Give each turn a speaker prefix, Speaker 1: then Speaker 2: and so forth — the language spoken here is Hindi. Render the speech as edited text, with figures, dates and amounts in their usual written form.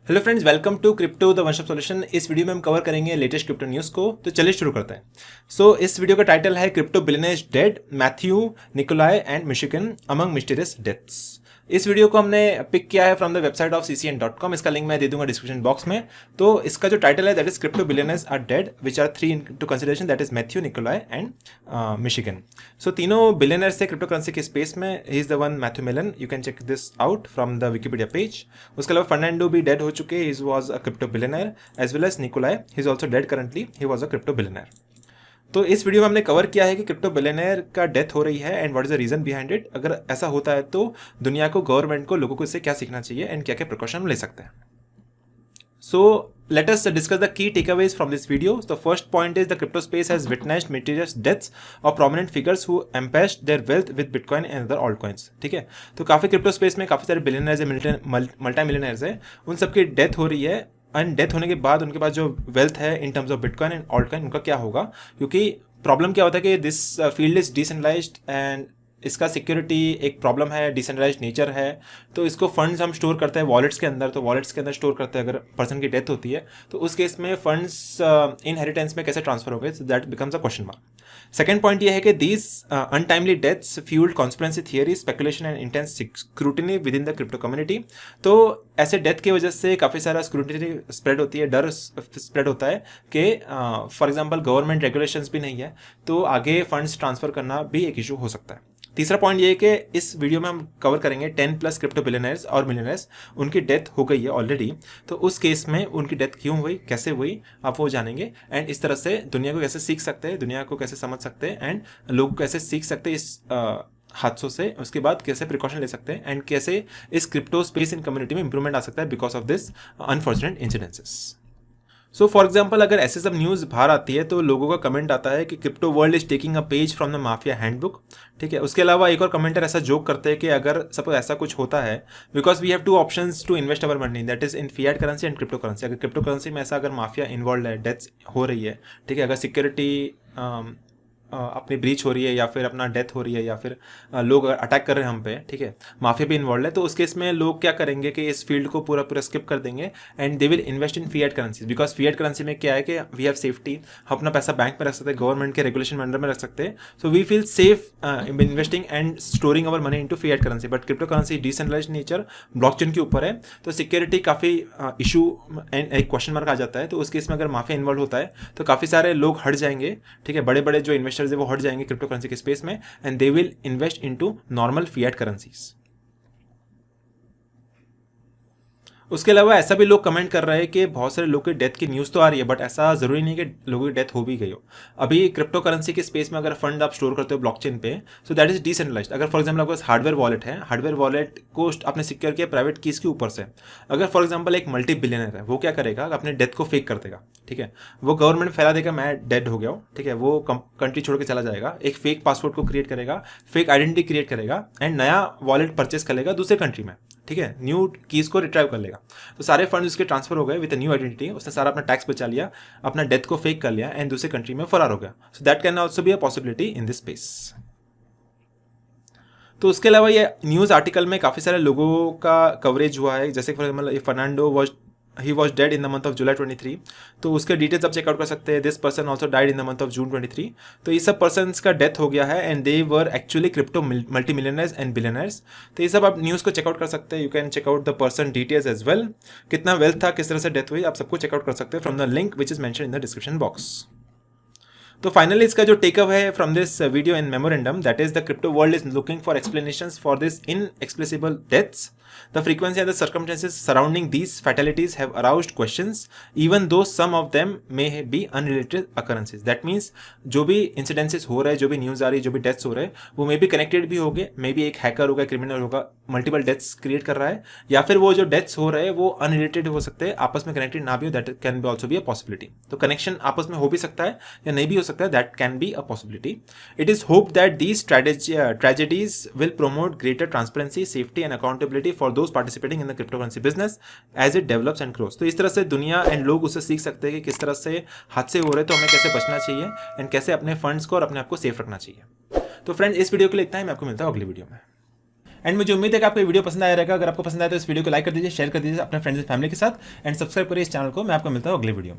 Speaker 1: Hello friends, welcome to crypto the one stop solution. इस वीडियो में हम कवर करेंगे लेटेस्ट क्रिप्टो न्यूज़ को। तो चलिए शुरू करते हैं। इस वीडियो का टाइटल है crypto billionaires dead, Matthew Nikolai and Michigan among mysterious deaths. इस वीडियो को हमने पिक किया है from the website of ccn.com। इसका लिंक मैं दे दूंगा डिस्क्रिप्शन बॉक्स में। तो इसका जो टाइटल है that is crypto billionaires are dead which are three into consideration, that is Matthew Nikolai and Michigan. So तीनों बिलियनर्स थे क्रिप्टो करेंसी के स्पेस में। He is the one Matthew Milan, you can check this out from the Wikipedia page. उसके अलावा फर्नांडो भी डेड हो चुके, he was a crypto billionaire, as well as Nikolai, he is also dead currently, he was a crypto billionaire. तो इस वीडियो में हमने कवर किया है कि क्रिप्टो बिलियनर का डेथ हो रही है and what is the reason behind it. अगर ऐसा होता है तो दुनिया को, गवर्नमेंट को, लोगों को इससे क्या सीखना चाहिए एंड क्या क्या प्रिकॉशन हम ले सकते हैं। So let us discuss the key takeaways from this video. The first point is the crypto space has witnessed mysterious deaths of prominent figures who amassed their wealth with Bitcoin and other altcoins. ठीक है, तो काफ़ी क्रिप्टो स्पेस में काफ़ी सारे बिलियनर्स है, मल्टी मिलियनर्स है, उन सबकी डेथ हो रही है। एंड डेथ होने के बाद उनके पास जो वेल्थ है in terms of bitcoin and altcoin, उनका क्या होगा? क्योंकि प्रॉब्लम क्या होता है कि this field is decentralised and इसका सिक्योरिटी एक प्रॉब्लम है, डिसेंट्रलाइज्ड नेचर है। तो इसको फंड्स हम स्टोर करते हैं वॉलेट्स के अंदर, तो वॉलेट्स के अंदर स्टोर करते हैं। अगर पर्सन की डेथ होती है तो उस केस में फंड्स इनहेरिटेंस में कैसे ट्रांसफर हो गए, that becomes a question mark. Second point ये है कि these untimely deaths fuelled conspiracy theory, speculation and intense scrutiny with in the crypto community. तो ऐसे डेथ की वजह से काफ़ी सारा स्क्रूटिनी स्प्रेड होती है, डर स्प्रेड होता है कि फॉर एग्जाम्पल गवर्नमेंट रेगुलेशंस भी नहीं है तो आगे फंड्स ट्रांसफर करना भी एक इशू हो सकता है। तीसरा पॉइंट ये है कि इस वीडियो में हम कवर करेंगे 10+ क्रिप्टो बिलियनर्स और मिलियनर्स, उनकी डेथ हो गई है ऑलरेडी। तो उस केस में उनकी डेथ क्यों हुई, कैसे हुई, आप वो जानेंगे। एंड इस तरह से दुनिया को कैसे सीख सकते हैं, दुनिया को कैसे समझ सकते हैं एंड लोग कैसे सीख सकते हैं इस हादसों से। उसके बाद कैसे प्रिकॉशन ले सकते हैं एंड कैसे इस क्रिप्टो स्पेस इन कम्युनिटी में इंप्रूवमेंट आ सकता है because of this unfortunate incidences. So for example अगर ऐसे सब न्यूज़ बाहर आती है तो लोगों का कमेंट आता है कि crypto world is taking a page from the mafia handbook. ठीक है, उसके अलावा एक और कमेंटर ऐसा जोक करते हैं कि अगर सपोज ऐसा कुछ होता है, because we have two options to invest our money, that is in fiat currency and crypto currency. अगर क्रिप्टो करेंसी में ऐसा अगर माफिया इन्वॉल्व है, डेथ्स हो रही है, ठीक है, अगर सिक्योरिटी अपनी ब्रीच हो रही है या फिर अपना डेथ हो रही है या फिर लोग अटैक कर रहे हैं हम पे, ठीक है, माफिया भी इन्वॉल्व है, तो उस केस में लोग क्या करेंगे कि इस फील्ड को पूरा पूरा स्किप कर देंगे and they will invest in fiat currency. Because fiat currency में क्या है कि वी हैव सेफ्टी, हम अपना पैसा बैंक में रख सकते हैं, गवर्नमेंट के रेगुलेशन अंडर में रख सकते हैं। So we feel safe investing and storing our money into fiat currency. But crypto currency decentralised nature, blockchain के ऊपर है, तो सिक्योरिटी काफ़ी इशू एंड एक क्वेश्चन मार्क आ जाता है। तो उस केस में अगर माफिया इन्वॉल्व होता है तो काफ़ी सारे लोग हट जाएंगे, ठीक है, बड़े बड़े जो इन्वेस्टर्स है वो हट जाएंगे क्रिप्टो करेंसी के स्पेस में and they will invest into normal fiat currencies. उसके अलावा ऐसा भी लोग कमेंट कर रहे हैं कि बहुत सारे लोगों की डेथ की न्यूज़ तो आ रही है, बट ऐसा ज़रूरी नहीं कि लोगों की डेथ हो भी गई हो। अभी क्रिप्टो करेंसी के स्पेस में अगर फंड आप स्टोर करते हो ब्लॉकचेन पे, सो दैट इज डिसेंट्रलाइज्ड। अगर फॉर एग्जांपल आपके पास हार्डवेयर वॉलेट है, हार्डवेयर वॉलेट को आपने सिक्योर किया प्राइवेट कीज के ऊपर से। अगर फॉर एग्जाम्पल एक मल्टी बिलियनर है, वो क्या करेगा, अपने डेथ को फेक कर देगा, ठीक है, वो गवर्नमेंट फैला देगा मैं डेड हो गया हूँ, ठीक है, वो कंट्री छोड़ के चला जाएगा, एक फेक पासवर्ड को क्रिएट करेगा, फेक आइडेंटिटी क्रिएट करेगा एंड नया वॉलेट परचेस कर लेगा दूसरे कंट्री में, ठीक है, न्यू कीज को रिट्राइव कर लेगा। तो सारे फंड उसके ट्रांसफर हो गए विद न्यू आइडेंटिटी, उसने सारा अपना टैक्स बचा लिया, अपना डेथ को फेक कर लिया एंड दूसरे कंट्री में फरार हो गया। So that can also be a possibility in this space. तो उसके अलावा ये न्यूज़ आर्टिकल में काफ़ी सारे लोगों का कवरेज हुआ है, जैसे for example Fernando he was dead in the month of July 23। तो उसके डिटेल्स आप चेकआउट कर सकते हैं। This person also died in the month of June 23। तो ये सब पर्सनस का डेथ हो गया है and they were actually crypto multi millionaires and billionaires. तो ये सब आप न्यूज़ को चेकआउट कर सकते हैं। You can check out the person details as well, कितना वेल्थ था, किस तरह से डेथ हुई, आप सबको चेकआउट कर सकते हैं from the link which is mention in the description box. तो फाइनली इसका जो टेकअप है from this video in memorandum, that is the crypto world is looking for explanations for this inexplicable deaths. The frequency and the circumstances surrounding these fatalities have aroused questions, even though some of them may be unrelated occurrences. That means जो भी incidences हो रहे हैं, जो भी न्यूज़ आ रही है, जो भी डेथ्स हो रहे हैं, वो मे बी कनेक्टेड भी होंगे, मे बी एक हैकर होगा, क्रिमिनल होगा, मल्टीपल डेथ्स क्रिएट कर रहा है, या फिर वो जो डेथ्स हो रहे हैं वो अनरिलेटेड हो सकते हैं, आपस में कनेक्टेड ना भी हो, that can be also be a possibility. तो कनेक्शन आपस में हो भी सकता है या नहीं भी हो सकता है, that can be a possibility. It is hope that these tragedies will promote greater transparency, safety and accountability for those participating in the cryptocurrency business as it develops and grows. तो इस तरह से दुनिया एंड लोग उससे सीख सकते हैं कि किस तरह से हादसे हो रहे हैं, तो हमें कैसे बचना चाहिए एंड कैसे अपने फंड्स को और अपने आप को सेफ रखना चाहिए। तो फ्रेंड्स, इस वीडियो के लिए इतना ही। मैं आपको मिलता हूँ अगली वीडियो में। एंड मुझे उम्मीद है कि आपको ये वीडियो पसंद आया रहेगा। अगर आपको पसंद आया तो इस वीडियो को लाइक कर दीजिए, शेयर कर दीजिए अपने फ्रेंड्स एंड फैमिली के साथ, एंड सब्सक्राइब करिए इस चैनल को। मैं आपको मिलता हूँ अगले वीडियो में।